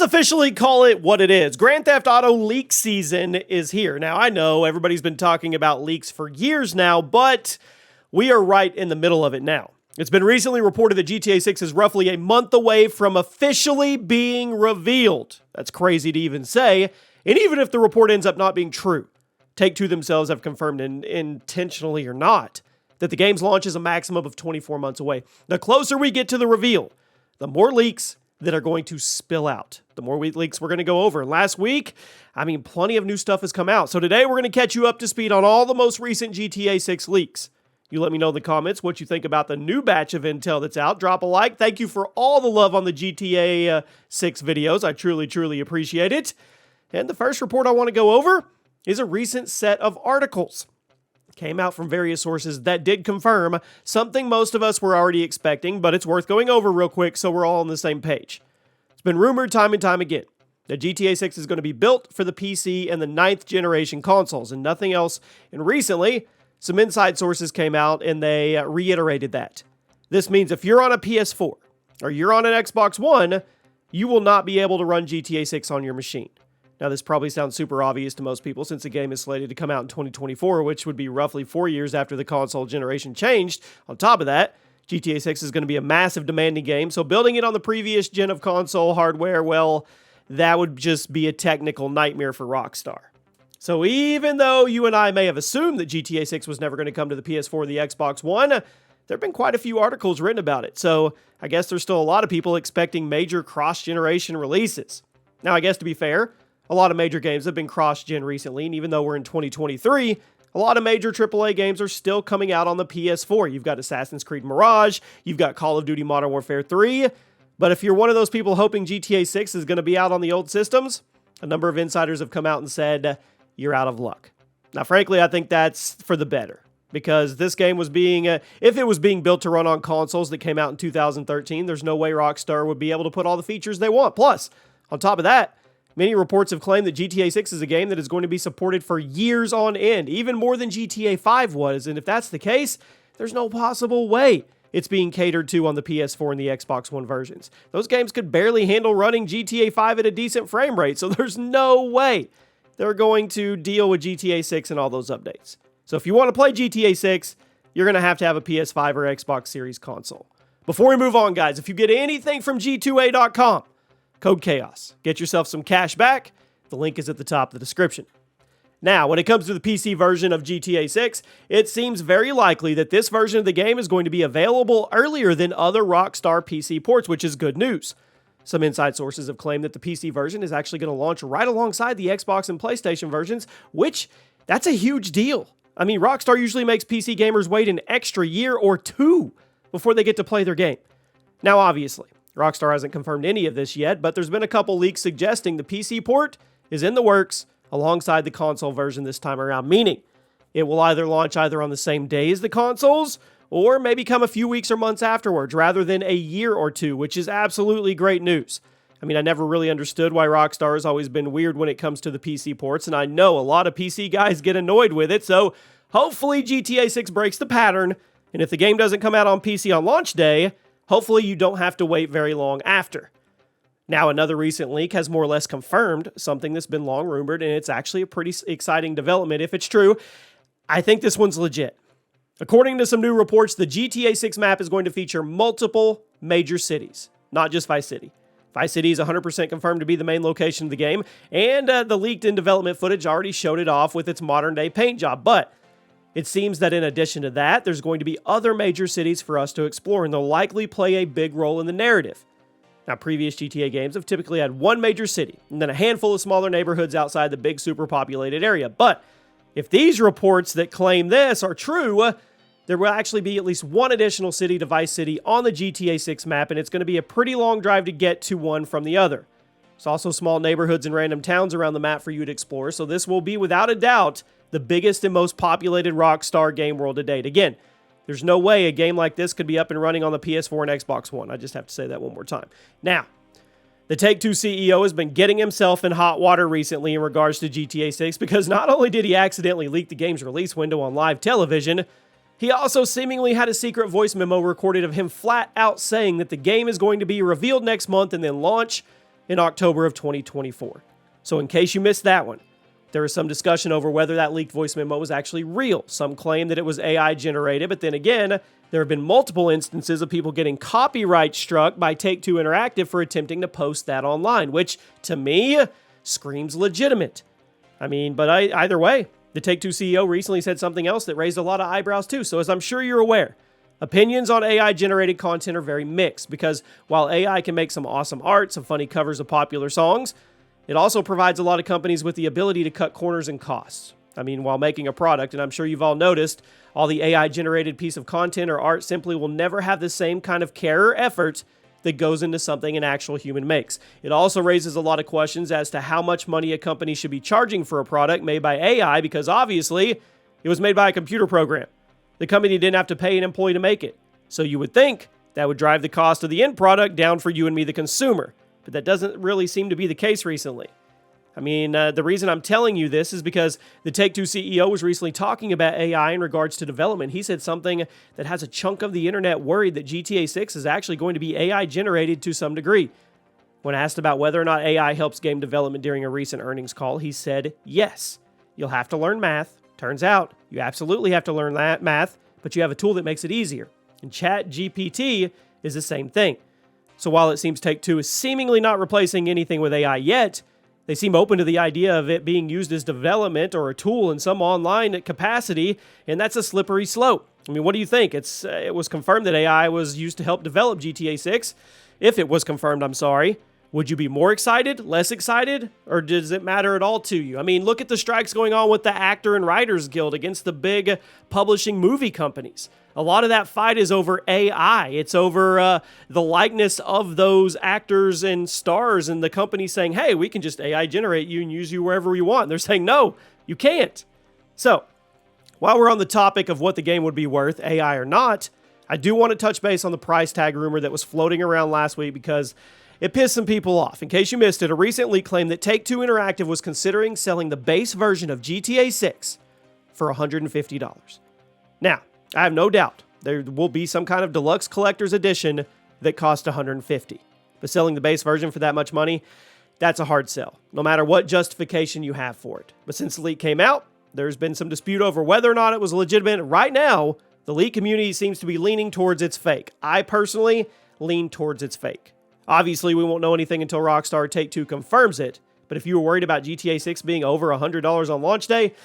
officially call it what it is. Grand Theft Auto leak season is here. Now, I know everybody's been talking about leaks for years now, but we are right in the middle of it now. It's been recently reported that GTA 6 is roughly a month away from officially being revealed. That's crazy to even say. And even if the report ends up not being true, Take-Two themselves have confirmed, intentionally or not, that the game's launch is a maximum of 24 months away. The closer we get to the reveal, the more leaks that are going to spill out. The more leaks we're going to go over. Last week, plenty of new stuff has come out. So today we're going to catch you up to speed on all the most recent GTA 6 leaks. You let me know in the comments what you think about the new batch of intel that's out. Drop a like. Thank you for all the love on the GTA 6 videos. I truly, truly appreciate it. And the first report I want to go over is a recent set of articles. Came out from various sources that did confirm something most of us were already expecting, but it's worth going over real quick so we're all on the same page. It's been rumored time and time again that GTA 6 is going to be built for the PC and the 9th generation consoles and nothing else. And recently, some inside sources came out and they reiterated that. This means if you're on a PS4 or you're on an Xbox One, you will not be able to run GTA 6 on your machine. Now, this probably sounds super obvious to most people since the game is slated to come out in 2024, which would be roughly 4 years after the console generation changed. On top of that, GTA 6 is going to be a massive demanding game, so building it on the previous gen of console hardware, well, that would just be a technical nightmare for Rockstar. So even though you and I may have assumed that GTA 6 was never going to come to the PS4 or the Xbox One, there have been quite a few articles written about it, so I guess there's still a lot of people expecting major cross-generation releases. Now, I guess to be fair, a lot of major games have been cross-gen recently, and even though we're in 2023, a lot of major AAA games are still coming out on the PS4. You've got Assassin's Creed Mirage, you've got Call of Duty Modern Warfare 3, but if you're one of those people hoping GTA 6 is going to be out on the old systems, a number of insiders have come out and said, you're out of luck. Now, frankly, I think that's for the better, because this game was being, if it was being built to run on consoles that came out in 2013, there's no way Rockstar would be able to put all the features they want. Plus, on top of that, many reports have claimed that GTA 6 is a game that is going to be supported for years on end, even more than GTA 5 was. And if that's the case, there's no possible way it's being catered to on the PS4 and the Xbox One versions. Those games could barely handle running GTA 5 at a decent frame rate, so there's no way they're going to deal with GTA 6 and all those updates. So if you want to play GTA 6, you're going to have a PS5 or Xbox Series console. Before we move on, guys, if you get anything from G2A.com, code CHAOS. Get yourself some cash back. The link is at the top of the description. Now, when it comes to the PC version of GTA 6, it seems very likely that this version of the game is going to be available earlier than other Rockstar PC ports, which is good news. Some inside sources have claimed that the PC version is actually going to launch right alongside the Xbox and PlayStation versions, which, that's a huge deal. Rockstar usually makes PC gamers wait an extra year or two before they get to play their game. Now, obviously, Rockstar hasn't confirmed any of this yet, but there's been a couple leaks suggesting the PC port is in the works alongside the console version this time around, meaning it will either launch either on the same day as the consoles or maybe come a few weeks or months afterwards rather than a year or two, which is absolutely great news. I never really understood why Rockstar has always been weird when it comes to the PC ports, and I know a lot of PC guys get annoyed with it, so hopefully GTA 6 breaks the pattern, and if the game doesn't come out on PC on launch day, hopefully you don't have to wait very long after. Now, another recent leak has more or less confirmed something that's been long rumored, and it's actually a pretty exciting development if it's true. I think this one's legit. According to some new reports, the GTA 6 map is going to feature multiple major cities, not just Vice City. Vice City is 100% confirmed to be the main location of the game, and the leaked in development footage already showed it off with its modern-day paint job, but it seems that in addition to that, there's going to be other major cities for us to explore, and they'll likely play a big role in the narrative. Now, previous GTA games have typically had one major city, and then a handful of smaller neighborhoods outside the big super-populated area. But if these reports that claim this are true, there will actually be at least one additional city to Vice City on the GTA 6 map, and it's going to be a pretty long drive to get to one from the other. There's also small neighborhoods and random towns around the map for you to explore, so this will be, without a doubt, the biggest and most populated Rockstar game world to date. Again, there's no way a game like this could be up and running on the PS4 and Xbox One. I just have to say that one more time. Now, the Take-Two CEO has been getting himself in hot water recently in regards to GTA 6 because not only did he accidentally leak the game's release window on live television, he also seemingly had a secret voice memo recorded of him flat out saying that the game is going to be revealed next month and then launch in October of 2024. So in case you missed that one, there was some discussion over whether that leaked voice memo was actually real. Some claim that it was AI generated, but then again, there have been multiple instances of people getting copyright struck by Take-Two Interactive for attempting to post that online, which to me screams legitimate. I mean, but either way, the Take-Two CEO recently said something else that raised a lot of eyebrows too. So as I'm sure you're aware, opinions on AI-generated content are very mixed because while AI can make some awesome art, some funny covers of popular songs, it also provides a lot of companies with the ability to cut corners and costs. I mean, while making a product, and I'm sure you've all noticed, all the AI-generated piece of content or art simply will never have the same kind of care or effort that goes into something an actual human makes. It also raises a lot of questions as to how much money a company should be charging for a product made by AI because obviously it was made by a computer program. The company didn't have to pay an employee to make it. So you would think that would drive the cost of the end product down for you and me, the consumer. But that doesn't really seem to be the case recently. I mean, the reason I'm telling you this is because the Take-Two CEO was recently talking about AI in regards to development. He said something that has a chunk of the internet worried that GTA 6 is actually going to be AI generated to some degree. When asked about whether or not AI helps game development during a recent earnings call, he said, yes, you'll have to learn math. Turns out you absolutely have to learn that math, but you have a tool that makes it easier. And ChatGPT is the same thing. So while it seems Take-Two is seemingly not replacing anything with AI yet, they seem open to the idea of it being used as development or a tool in some online capacity, and that's a slippery slope. I mean, what do you think? It was confirmed that AI was used to help develop GTA 6. If it was confirmed, I'm sorry. Would you be more excited, less excited, or does it matter at all to you? I mean, look at the strikes going on with the Actor and Writers Guild against the big publishing movie companies. A lot of that fight is over AI. It's over the likeness of those actors and stars, and the company saying, hey, we can just AI generate you and use you wherever we want. They're saying, no, you can't. So, while we're on the topic of what the game would be worth, AI or not, I do want to touch base on the price tag rumor that was floating around last week because it pissed some people off. In case you missed it, a recent leak claimed that Take-Two Interactive was considering selling the base version of GTA 6 for $150. Now, I have no doubt there will be some kind of deluxe collector's edition that costs $150. But selling the base version for that much money, that's a hard sell, no matter what justification you have for it. But since the leak came out, there's been some dispute over whether or not it was legitimate. Right now, the leak community seems to be leaning towards it's fake. I personally lean towards it's fake. Obviously, we won't know anything until Rockstar or Take-Two confirms it, but if you were worried about GTA 6 being over $100 on launch day,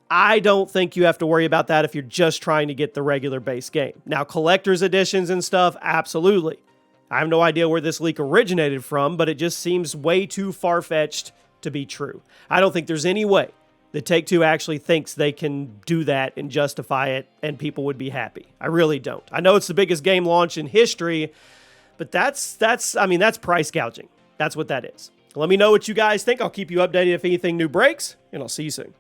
I don't think you have to worry about that if you're just trying to get the regular base game. Now, collector's editions and stuff, absolutely. I have no idea where this leak originated from, but it just seems way too far-fetched to be true. I don't think there's any way that Take-Two actually thinks they can do that and justify it and people would be happy. I really don't. I know it's the biggest game launch in history, but that's price gouging. That's what that is. Let me know what you guys think. I'll keep you updated if anything new breaks, and I'll see you soon.